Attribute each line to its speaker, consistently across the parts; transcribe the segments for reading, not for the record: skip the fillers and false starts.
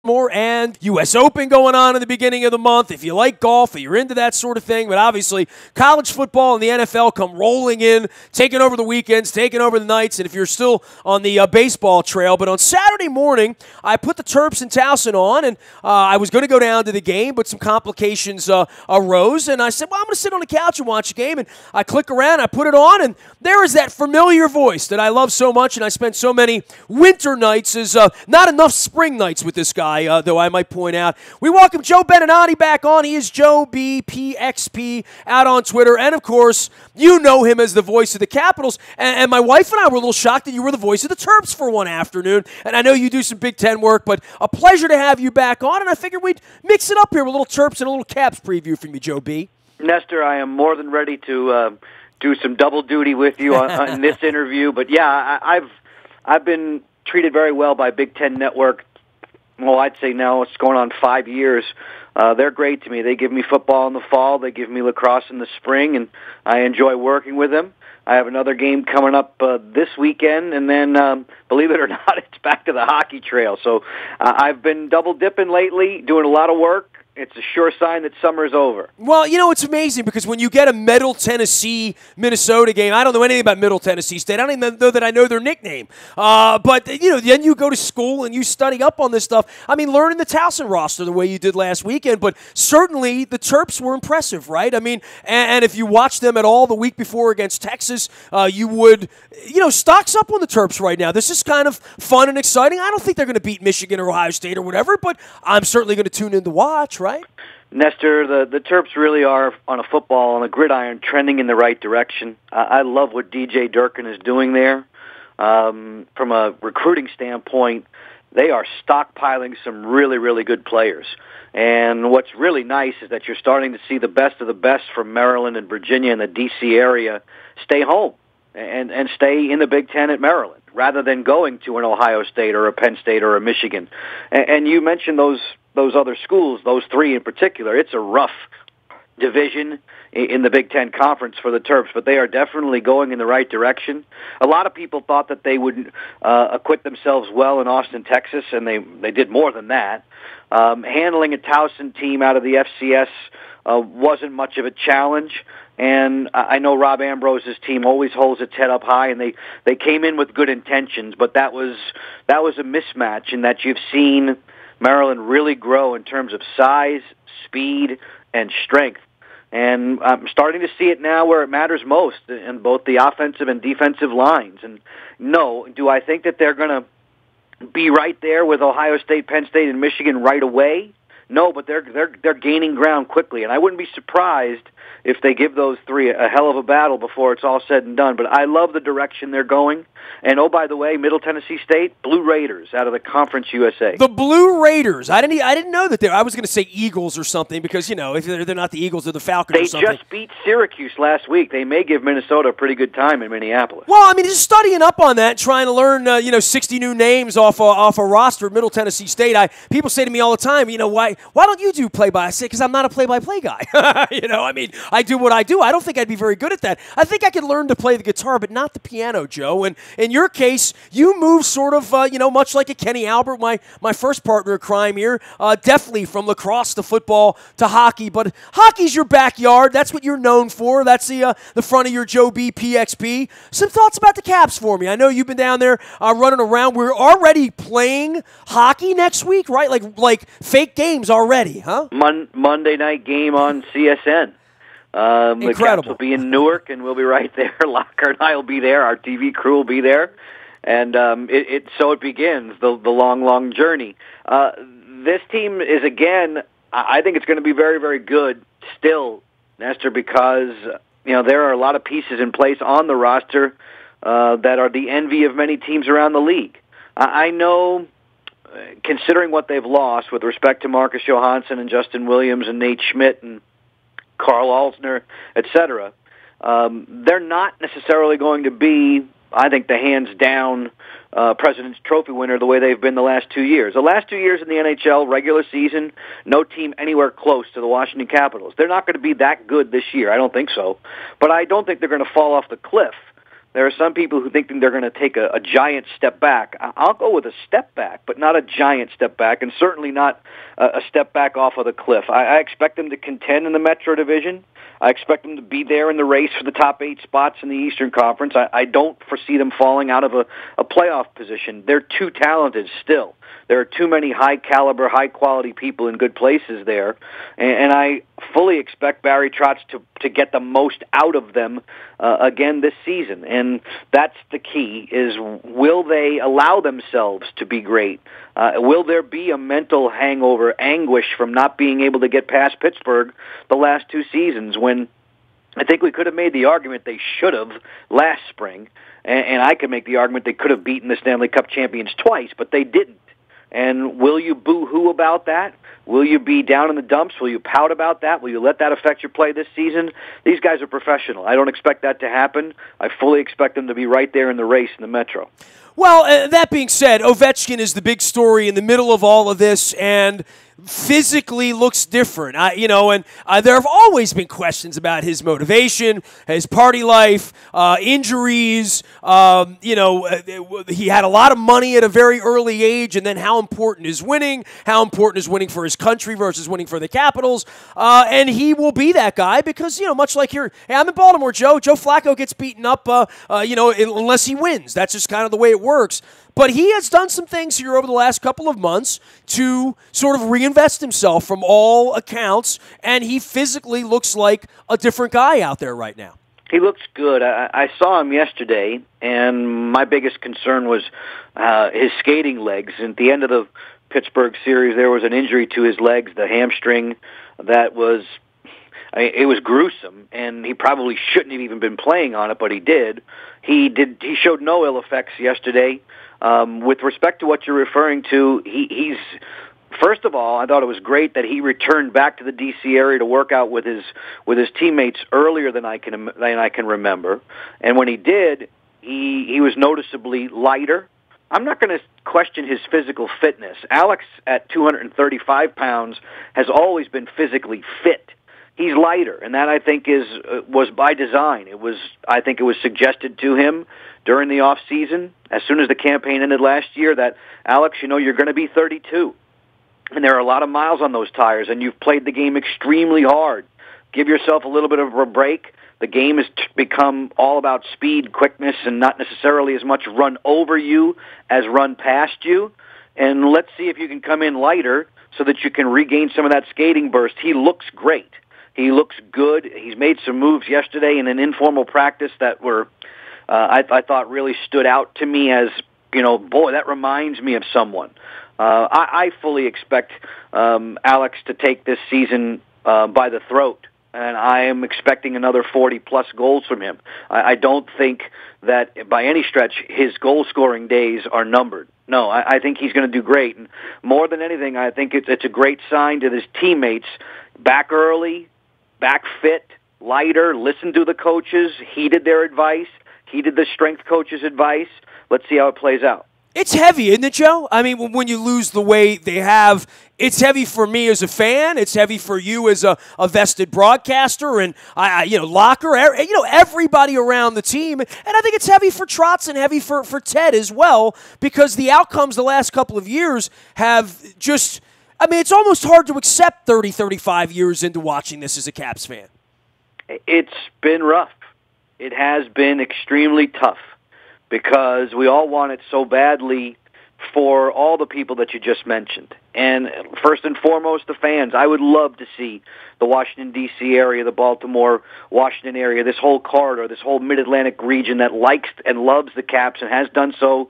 Speaker 1: Baltimore, and U.S. Open going on in the beginning of the month. If you like golf, or you're into that sort of thing, but obviously college football and the NFL come rolling in, taking over the weekends, taking over the nights, and if you're still on the baseball trail. But on Saturday morning, I put the Terps in Towson on, and I was going to go down to the game, but some complications arose, and I said, well, I'm going to sit on the couch and watch a game, and I click around, I put it on, and there is that familiar voice that I love so much, and I spent so many winter nights as not enough spring nights with this guy, though I might point out. We welcome Joe Beninati back on. He is Joe BPXP out on Twitter. And, of course, you know him as the voice of the Capitals. And my wife and I were a little shocked that you were the voice of the Terps for one afternoon. And I know you do some Big Ten work, but a pleasure to have you back on. And I figured we'd mix it up here with a little Terps and a little Caps preview from you, Joe B.
Speaker 2: Nestor, I am more than ready to do some double duty with you on this interview. But, yeah, I've been treated very well by Big Ten Network. Well, I'd say now it's going on 5 years. They're great to me. They give me football in the fall. They give me lacrosse in the spring, and I enjoy working with them. I have another game coming up this weekend, and then, believe it or not, it's back to the hockey trail. So I've been double-dipping lately, doing a lot of work. It's a sure sign that summer's over.
Speaker 1: Well, you know, it's amazing because when you get a Middle Tennessee-Minnesota game, I don't know anything about Middle Tennessee State. I don't even know that I know their nickname. But, you know, then you go to school and you study up on this stuff. I mean, learning the Towson roster the way you did last weekend, but certainly the Terps were impressive, right? I mean, and if you watched them at all the week before against Texas, you would, you know, stocks up on the Terps right now. This is kind of fun and exciting. I don't think they're going to beat Michigan or Ohio State or whatever, but I'm certainly going to tune in to watch, right?
Speaker 2: Nestor, the Terps really are, on a football, on a gridiron, trending in the right direction. I love what DJ Durkin is doing there. From a recruiting standpoint, they are stockpiling some really, really good players. And what's really nice is that you're starting to see the best of the best from Maryland and Virginia and the D.C. area stay home and stay in the Big Ten at Maryland, rather than going to an Ohio State or a Penn State or a Michigan. And you mentioned those other schools, those three in particular. It's a rough division in the Big Ten Conference for the Terps, but they are definitely going in the right direction. A lot of people thought that they would acquit themselves well in Austin, Texas, and they did more than that. Handling a Towson team out of the FCS wasn't much of a challenge. And I know Rob Ambrose's team always holds its head up high, and they came in with good intentions, but that was a mismatch in that you've seen Maryland really grow in terms of size, speed, and strength. And I'm starting to see it now where it matters most in both the offensive and defensive lines. And no, do I think that they're going to be right there with Ohio State, Penn State, and Michigan right away? No, but they're gaining ground quickly, and I wouldn't be surprised if they give those three a hell of a battle before it's all said and done. But I love the direction they're going. And, oh, by the way, Middle Tennessee State, Blue Raiders out of the Conference USA.
Speaker 1: The Blue Raiders. I didn't know that I was going to say Eagles or something because, you know, if they're not the Eagles, they're the Falcons or something.
Speaker 2: They just beat Syracuse last week. They may give Minnesota a pretty good time in Minneapolis.
Speaker 1: Well, I mean, just studying up on that, trying to learn, 60 new names off a roster of Middle Tennessee State. People say to me all the time, you know, why don't you do play-by? I say, because I'm not a play-by-play guy. You know, I mean, I do what I do. I don't think I'd be very good at that. I think I could learn to play the guitar, but not the piano, Joe. And in your case, you move sort of, much like a Kenny Albert, my first partner in crime here, definitely from lacrosse to football to hockey. But hockey's your backyard. That's what you're known for. That's the front of your Joe B. PXP. Some thoughts about the Caps for me. I know you've been down there running around. We're already playing hockey next week, right? Like fake games already, huh?
Speaker 2: Monday night game on CSN.
Speaker 1: Incredible.
Speaker 2: The Caps will be in Newark, and we'll be right there. Lockhart and I will be there. Our TV crew will be there. And so it begins, the long, long journey. This team is, again, I think it's going to be very, very good still, Nestor, because there are a lot of pieces in place on the roster that are the envy of many teams around the league. I know, considering what they've lost with respect to Marcus Johansson and Justin Williams and Nate Schmidt and Carl Alsner, etc., they're not necessarily going to be, I think, the hands-down President's Trophy winner the way they've been the last 2 years. The last 2 years in the NHL, regular season, no team anywhere close to the Washington Capitals. They're not going to be that good this year. I don't think so. But I don't think they're going to fall off the cliff. There are some people who think they're going to take a giant step back. I'll go with a step back, but not a giant step back, and certainly not a step back off of the cliff. I expect them to contend in the Metro Division. I expect them to be there in the race for the top 8 spots in the Eastern Conference. I don't foresee them falling out of a playoff position. They're too talented still. There are too many high-caliber, high-quality people in good places there, and I fully expect Barry Trotz to get the most out of them again this season. And that's the key, is will they allow themselves to be great? Will there be a mental hangover, anguish from not being able to get past Pittsburgh the last 2 seasons when I think we could have made the argument they should have last spring, and I could make the argument they could have beaten the Stanley Cup champions twice, but they didn't. And will you boo-hoo about that? Will you be down in the dumps? Will you pout about that? Will you let that affect your play this season? These guys are professional. I don't expect that to happen. I fully expect them to be right there in the race in the Metro.
Speaker 1: Well, that being said, Ovechkin is the big story in the middle of all of this, and physically looks different. There have always been questions about his motivation, his party life, injuries. He had a lot of money at a very early age, and then how important is winning? How important is winning for his country versus winning for the Capitals? And he will be that guy because, much like here, hey, I'm in Baltimore, Joe. Joe Flacco gets beaten up, unless he wins. That's just kind of the way it works. But he has done some things here over the last couple of months to sort of reinvest himself from all accounts, and he physically looks like a different guy out there right now.
Speaker 2: He looks good. I saw him yesterday, and my biggest concern was his skating legs. At the end of the Pittsburgh series, there was an injury to his legs, the hamstring, that was... it was gruesome, and he probably shouldn't have even been playing on it, but he did. He showed no ill effects yesterday. With respect to what you're referring to, he's first of all, I thought it was great that he returned back to the D.C. area to work out with his teammates earlier than I can remember. And when he did, he was noticeably lighter. I'm not going to question his physical fitness. Alex, at 235 pounds, has always been physically fit. He's lighter, and that I think was by design. I think it was suggested to him during the off season, as soon as the campaign ended last year, that Alex, you're going to be 32, and there are a lot of miles on those tires, and you've played the game extremely hard. Give yourself a little bit of a break. The game has become all about speed, quickness, and not necessarily as much run over you as run past you. And let's see if you can come in lighter so that you can regain some of that skating burst. He looks great. He looks good. He's made some moves yesterday in an informal practice that were, I thought, really stood out to me as, boy, that reminds me of someone. I fully expect Alex to take this season by the throat, and I am expecting another 40-plus goals from him. I don't think that by any stretch his goal-scoring days are numbered. No, I think he's going to do great. And more than anything, I think it's a great sign to his teammates, back early, back fit, lighter, listen to the coaches, heeded their advice, heeded the strength coach's advice. Let's see how it plays out.
Speaker 1: It's heavy, isn't it, Joe? I mean, when you lose the way they have, it's heavy for me as a fan. It's heavy for you as a vested broadcaster and, Locker, everybody around the team. And I think it's heavy for Trotz and heavy for Ted as well, because the outcomes the last couple of years have just... it's almost hard to accept 30, 35 years into watching this as a Caps fan.
Speaker 2: It's been rough. It has been extremely tough because we all want it so badly for all the people that you just mentioned. And first and foremost, the fans. I would love to see the Washington, D.C. area, the Baltimore, Washington area, this whole corridor, this whole Mid-Atlantic region that likes and loves the Caps and has done so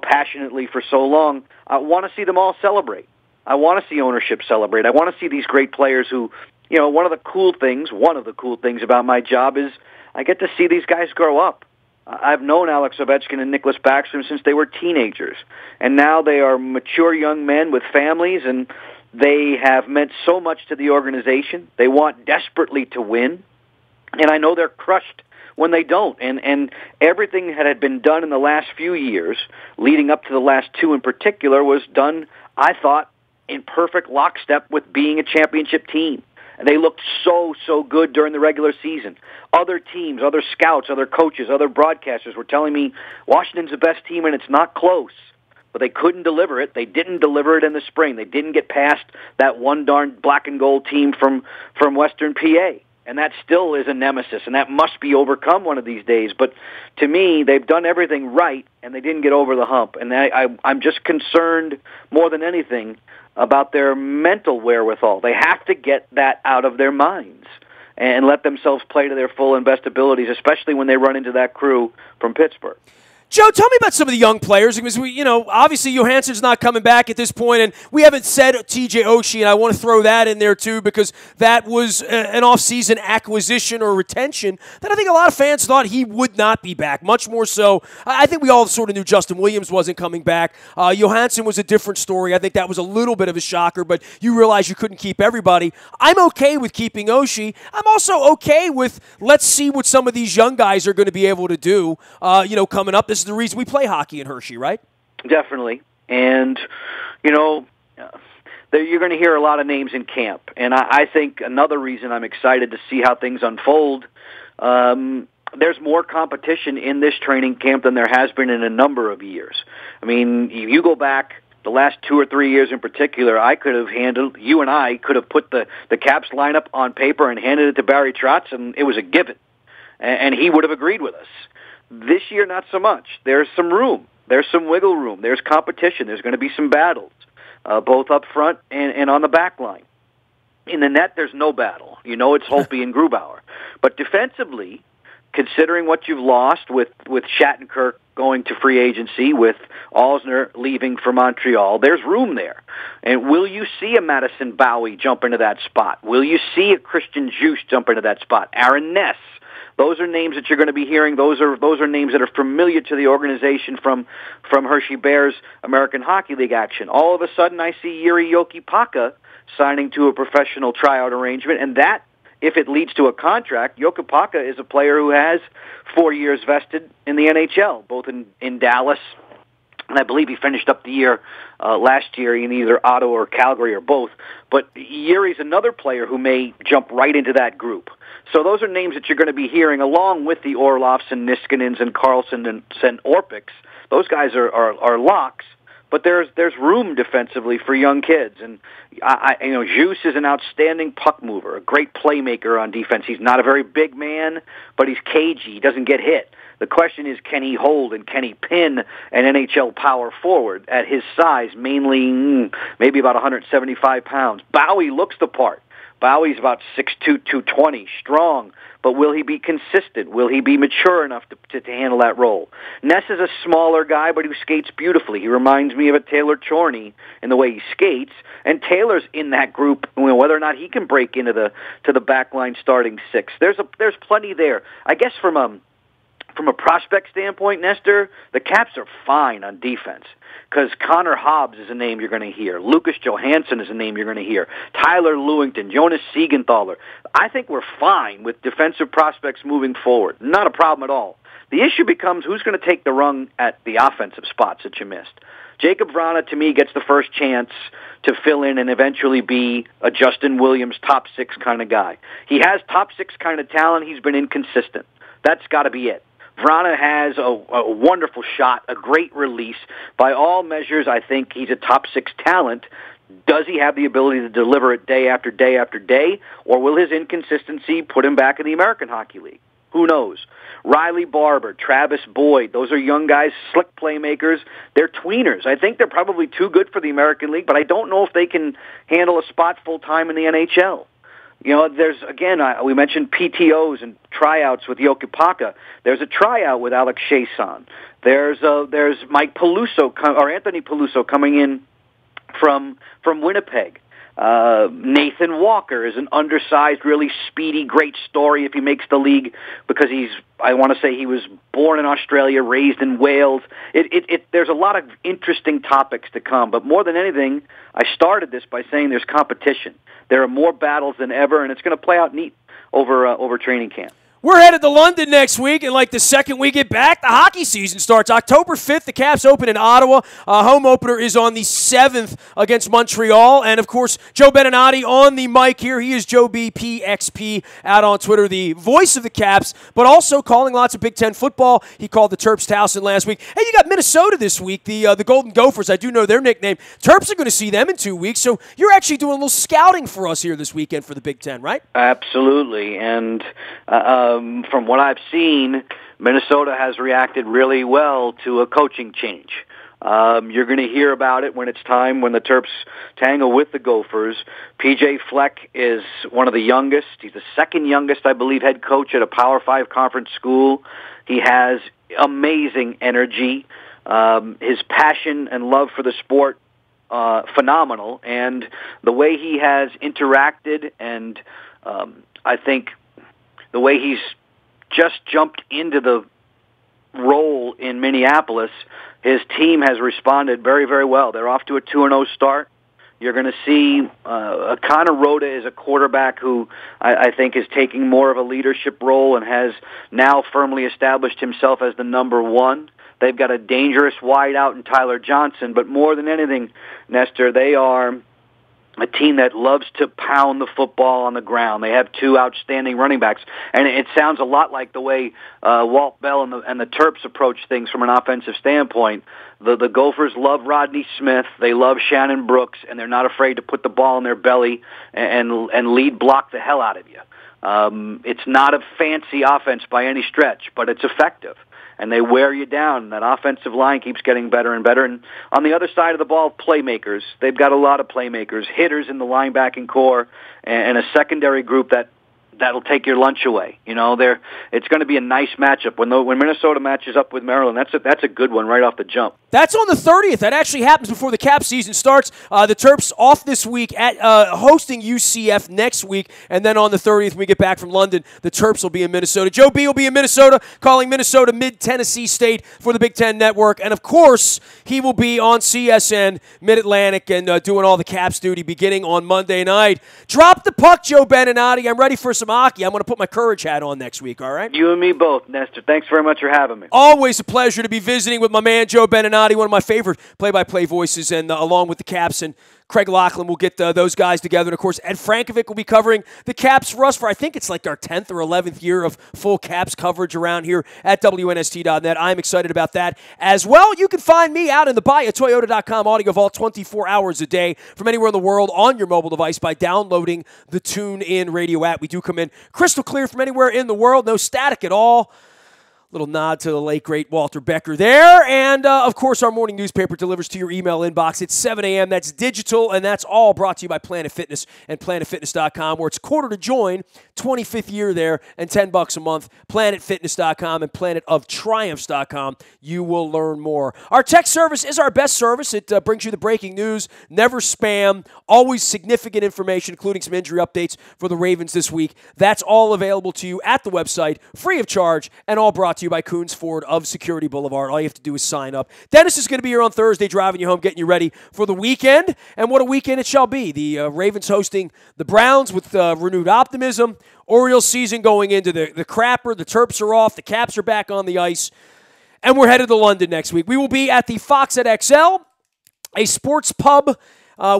Speaker 2: passionately for so long. I want to see them all celebrate. I want to see ownership celebrate. I want to see these great players who, one of the cool things about my job is I get to see these guys grow up. I've known Alex Ovechkin and Nicholas Backstrom since they were teenagers, and now they are mature young men with families, and they have meant so much to the organization. They want desperately to win, and I know they're crushed when they don't. And everything that had been done in the last few years, leading up to the last two in particular, was done, I thought, in perfect lockstep with being a championship team. They looked so good during the regular season. Other teams, other scouts, other coaches, other broadcasters were telling me Washington's the best team and it's not close. But they couldn't deliver it. They didn't deliver it in the spring. They didn't get past that one darn black and gold team from Western PA. And that still is a nemesis, and that must be overcome one of these days. But to me, they've done everything right, and they didn't get over the hump. And I'm just concerned more than anything about their mental wherewithal. They have to get that out of their minds and let themselves play to their full and best abilities, especially when they run into that crew from Pittsburgh.
Speaker 1: Joe, tell me about some of the young players, because obviously Johansson's not coming back at this point, and we haven't said T.J. Oshie, and I want to throw that in there too, because that was an off-season acquisition or retention that I think a lot of fans thought he would not be back. Much more so, I think we all sort of knew Justin Williams wasn't coming back. Johansson was a different story. I think that was a little bit of a shocker, but you realize you couldn't keep everybody. I'm okay with keeping Oshie. I'm also okay with let's see what some of these young guys are going to be able to do. Coming up. This is the reason we play hockey in Hershey, right?
Speaker 2: Definitely. And, you're going to hear a lot of names in camp. And I think another reason I'm excited to see how things unfold, there's more competition in this training camp than there has been in a number of years. I mean, if you go back the last 2 or 3 years in particular, you and I could have put the Caps lineup on paper and handed it to Barry Trotz, and it was a given. And he would have agreed with us. This year, not so much. There's some room. There's some wiggle room. There's competition. There's going to be some battles, both up front and on the back line. In the net, there's no battle. It's Holtby and Grubauer. But defensively, considering what you've lost with Shattenkirk going to free agency, with Alzner leaving for Montreal, there's room there. And will you see a Madison Bowie jump into that spot? Will you see a Christian Juice jump into that spot? Aaron Ness? Those are names that you're going to be hearing. Those are names that are familiar to the organization from Hershey Bears American Hockey League action. All of a sudden, I see Yuri Jokipaka signing to a professional tryout arrangement, and that, if it leads to a contract, Jokipaka is a player who has 4 years vested in the NHL, both in Dallas, and I believe he finished up the year last year in either Ottawa or Calgary or both. But Yuri's another player who may jump right into that group. So those are names that you're going to be hearing along with the Orloffs and Niskanens and Carlson and Orpiks. Those guys are locks, but there's room defensively for young kids. And Juice is an outstanding puck mover, a great playmaker on defense. He's not a very big man, but he's cagey. He doesn't get hit. The question is, can he hold and can he pin an NHL power forward at his size, mainly maybe about 175 pounds? Bowie looks the part. Bowie's about 6'2", 220, strong, but will he be consistent? Will he be mature enough to handle that role? Ness is a smaller guy, but who skates beautifully. He reminds me of a Taylor Chorney in the way he skates, and Taylor's in that group. Whether or not he can break into the backline starting six, there's plenty there. I guess from a prospect standpoint, Nestor, the Caps are fine on defense because Connor Hobbs is a name you're going to hear. Lucas Johansson is a name you're going to hear. Tyler Lewington, Jonas Siegenthaler. I think we're fine with defensive prospects moving forward. Not a problem at all. The issue becomes who's going to take the rung at the offensive spots that you missed. Jacob Vrana, to me, gets the first chance to fill in and eventually be a Justin Williams top six kind of guy. He has top six kind of talent. He's been inconsistent. That's got to be it. Vrana has a wonderful shot, a great release. By all measures, I think he's a top six talent. Does he have the ability to deliver it day after day after day, or will his inconsistency put him back in the American Hockey League? Who knows? Riley Barber, Travis Boyd, those are young guys, slick playmakers. They're tweeners. I think they're probably too good for the American League, but I don't know if they can handle a spot full-time in the NHL. There's, again, we mentioned PTOs and tryouts with Jokipaka. There's a tryout with Alex Chiasson. There's Mike Peluso, or Anthony Peluso coming in from Winnipeg. Nathan Walker is an undersized, really speedy, great story if he makes the league because I want to say he was born in Australia, raised in Wales. There's a lot of interesting topics to come, but more than anything, I started this by saying there's competition. There are more battles than ever, and it's going to play out neat over training camp.
Speaker 1: We're headed to London next week, and like the second we get back, the hockey season starts. October 5th, the Caps open in Ottawa. Home opener is on the 7th against Montreal. And, of course, Joe Beninati on the mic here. He is Joe BPXP out on Twitter, the voice of the Caps, but also calling lots of Big Ten football. He called the Terps Towson last week. Hey, you got Minnesota this week, the Golden Gophers. I do know their nickname. Terps are going to see them in 2 weeks, so you're actually doing a little scouting for us here this weekend for the Big Ten, right?
Speaker 2: Absolutely, and from what I've seen, Minnesota has reacted really well to a coaching change. You're going to hear about it when it's time when the Terps tangle with the Gophers. P.J. Fleck is one of the youngest. He's the second youngest, I believe, head coach at a Power 5 conference school. He has amazing energy. His passion and love for the sport, phenomenal. And the way he has interacted and I think the way he's just jumped into the role in Minneapolis, his team has responded very, very well. They're off to a 2-0 start. You're going to see Connor Rhoda is a quarterback who I think is taking more of a leadership role and has now firmly established himself as the number one. They've got a dangerous wideout in Tyler Johnson, but more than anything, Nestor, they are a team that loves to pound the football on the ground. They have two outstanding running backs, and it sounds a lot like the way Walt Bell and the Terps approach things from an offensive standpoint. The Gophers love Rodney Smith, they love Shannon Brooks, and they're not afraid to put the ball in their belly and lead block the hell out of you. It's not a fancy offense by any stretch, but it's effective. And they wear you down. That offensive line keeps getting better and better. And on the other side of the ball, playmakers. They've got a lot of playmakers, hitters in the linebacking core, and a secondary group that'll take your lunch away. You know, it's going to be a nice matchup. When Minnesota matches up with Maryland, that's a good one right off the jump.
Speaker 1: That's on the 30th. That actually happens before the Cap season starts. The Terps off this week at hosting UCF next week, and then on the 30th when we get back from London, the Terps will be in Minnesota. Joe B will be in Minnesota, calling Minnesota Mid-Tennessee State for the Big Ten Network, and of course, he will be on CSN Mid-Atlantic and doing all the Caps duty beginning on Monday night. Drop the puck, Joe Beninati. I'm ready for some hockey. I'm going to put my Courage hat on next week, all right?
Speaker 2: You and me both, Nestor. Thanks very much for having me.
Speaker 1: Always a pleasure to be visiting with my man, Joe Beninati, one of my favorite play-by-play voices, and along with the Caps and Craig Laughlin will get those guys together. And, of course, Ed Frankovic will be covering the Caps for us for, I think it's like our 10th or 11th year of full Caps coverage around here at WNST.net. I'm excited about that as well. You can find me out in the buyatoyota.com audio vault 24 hours a day from anywhere in the world on your mobile device by downloading the TuneIn radio app. We do come in crystal clear from anywhere in the world, no static at all. Little nod to the late, great Walter Becker there. And, of course, our morning newspaper delivers to your email inbox. It's 7 a.m. That's digital, and that's all brought to you by Planet Fitness and PlanetFitness.com, where it's quarter to join, 25th year there, and $10 a month. PlanetFitness.com and PlanetOfTriumphs.com. You will learn more. Our text service is our best service. It brings you the breaking news, never spam, always significant information, including some injury updates for the Ravens this week. That's all available to you at the website, free of charge, and all brought to you by Coons Ford of Security Boulevard. All you have to do is sign up. Dennis is going to be here on Thursday driving you home, getting you ready for the weekend. And what a weekend it shall be. The Ravens hosting the Browns with renewed optimism. Orioles season going into the crapper. The Terps are off. The Caps are back on the ice. And we're headed to London next week. We will be at the Fox at XL, a sports pub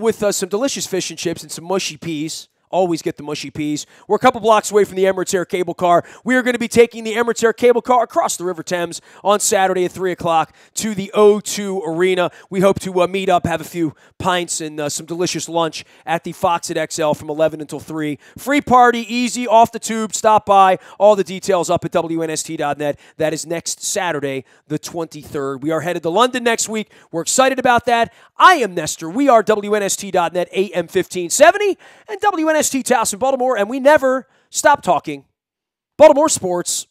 Speaker 1: with some delicious fish and chips and some mushy peas. Always get the mushy peas. We're a couple blocks away from the Emirates Air cable car. We are going to be taking the Emirates Air cable car across the River Thames on Saturday at 3 o'clock to the O2 Arena. We hope to meet up, have a few pints and some delicious lunch at the Fox at XL from 11 until 3. Free party, easy, off the tube, stop by. All the details up at WNST.net. That is next Saturday, the 23rd. We are headed to London next week. We're excited about that. I am Nestor. We are WNST.net, AM 1570, and WNST Towson, Baltimore, and we never stop talking Baltimore sports.